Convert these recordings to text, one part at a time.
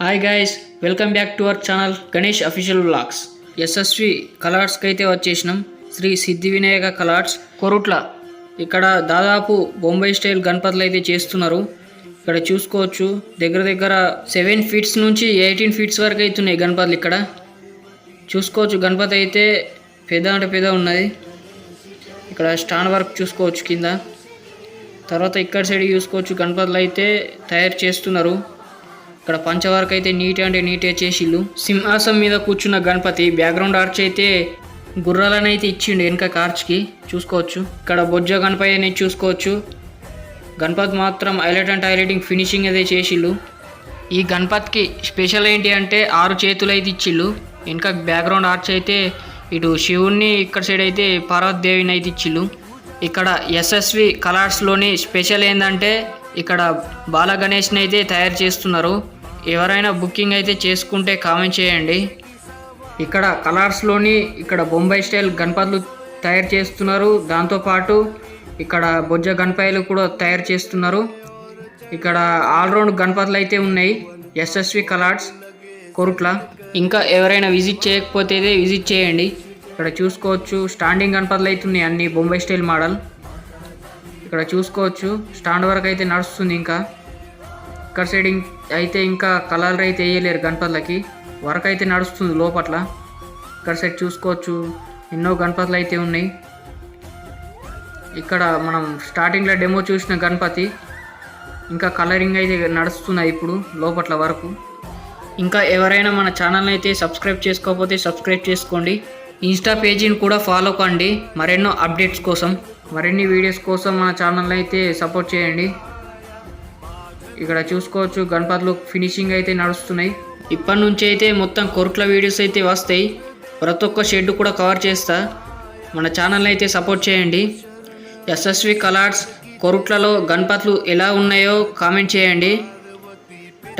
Hi guys, welcome back to our channel Ganesh official vlogs. SSV కలర్స్కి అయితే వచ్చేసినాం. శ్రీ సిద్ధి Vinayaka colours Korutla. ఇక్కడ దాదాపు బొంబాయి స్టైల్ గణపతులు అయితే చేస్తున్నారు. ఇక్కడ చూసుకోవచ్చు, దగ్గర దగ్గర 7 ఫీట్స్ నుంచి 18 ఫీట్స్ వరకు అవుతున్నాయి గణపతులు. ఇక్కడ చూసుకోవచ్చు, గణపతి అయితే పెద్ద అంటే పెద్ద ఉన్నది. ఇక్కడ స్టాండ్ వర్క్ చూసుకోవచ్చు కింద. తర్వాత ఇక్కడ సైడ్ చూసుకోవచ్చు, గణపతులు అయితే తయారు చేస్తున్నారు. ఇక్కడ పంచవర్క్ అయితే నీట్ అంటే నీట్గా చేసిళ్ళు. సింహాసం మీద కూర్చున్న గణపతి బ్యాక్గ్రౌండ్ ఆర్చ్ అయితే గుర్రాలను అయితే ఇచ్చిండు వెనక ఆర్చ్కి చూసుకోవచ్చు. ఇక్కడ బొజ్జ గణపతి అనేది చూసుకోవచ్చు. గణపతి మాత్రం హైలైట్ అండ్ హైలైటింగ్ ఫినిషింగ్ అయితే చేసిళ్ళు. ఈ గణపతికి స్పెషల్ ఏంటి అంటే 6 చేతులు అయితే ఇచ్చిళ్ళు. వెనక బ్యాక్గ్రౌండ్ ఆర్చ్ అయితే ఇటు శివుణ్ణి, ఇక్కడ సైడ్ అయితే పార్వతీదేవిని అయితే ఇచ్చిళ్ళు. ఇక్కడ ఎస్ఎస్వి కలర్స్లోని స్పెషల్ ఏంటంటే ఇక్కడ బాల గణేష్ని అయితే తయారు చేస్తున్నారు. ఎవరైనా బుకింగ్ అయితే చేసుకుంటే కామెంట్ చేయండి. ఇక్కడ కలర్స్లోని ఇక్కడ బొంబాయి స్టైల్ గణపతులు తయారు చేస్తున్నారు. దాంతోపాటు ఇక్కడ బొజ్జ గణపతులు కూడా తయారు చేస్తున్నారు. ఇక్కడ ఆల్రౌండ్ గణపతులు అయితే ఉన్నాయి ఎస్ఎస్వి కలర్స్ కొరుట్ల. ఇంకా ఎవరైనా విజిట్ చేయకపోతే విజిట్ చేయండి. ఇక్కడ చూసుకోవచ్చు, స్టాండింగ్ గణపతులు అయితే ఉన్నాయి అన్ని బొంబాయి స్టైల్ మోడల్. ఇక్కడ చూసుకోవచ్చు, స్టాండ్ వరకు అయితే నడుస్తుంది. ఇంకా ఇక్కడ సైడ్ అయితే ఇంకా కలర్ అయితే వేయలేరు గణపతులకి, వర్క్ అయితే నడుస్తుంది లోపట్ల. ఇక్కడ సైడ్ చూసుకోవచ్చు, ఎన్నో గణపతులు అయితే ఉన్నాయి. ఇక్కడ మనం స్టార్టింగ్లో డెమో చూసిన గణపతి ఇంకా కలరింగ్ అయితే నడుస్తున్నాయి ఇప్పుడు లోపట్ల వరకు. ఇంకా ఎవరైనా మన ఛానల్ని అయితే సబ్స్క్రైబ్ చేసుకోకపోతే సబ్స్క్రైబ్ చేసుకోండి. ఇన్స్టా పేజీని కూడా ఫాలో కండి మరెన్నో అప్డేట్స్ కోసం, మరిన్ని వీడియోస్ కోసం మన ఛానల్ని అయితే సపోర్ట్ చేయండి. ఇక్కడ చూసుకోవచ్చు, గణపతులు ఫినిషింగ్ అయితే నడుస్తున్నాయి. ఇప్పటి నుంచి అయితే మొత్తం కొరుట్ల వీడియోస్ అయితే వస్తాయి. ప్రతి ఒక్క షెడ్ కూడా కవర్ చేస్తా. మన ఛానల్ని అయితే సపోర్ట్ చేయండి. ఎస్ఎస్వి కలర్స్ కొరుట్లలో గణపతులు ఎలా ఉన్నాయో కామెంట్ చేయండి.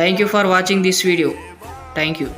Thank you for watching this video. Thank you.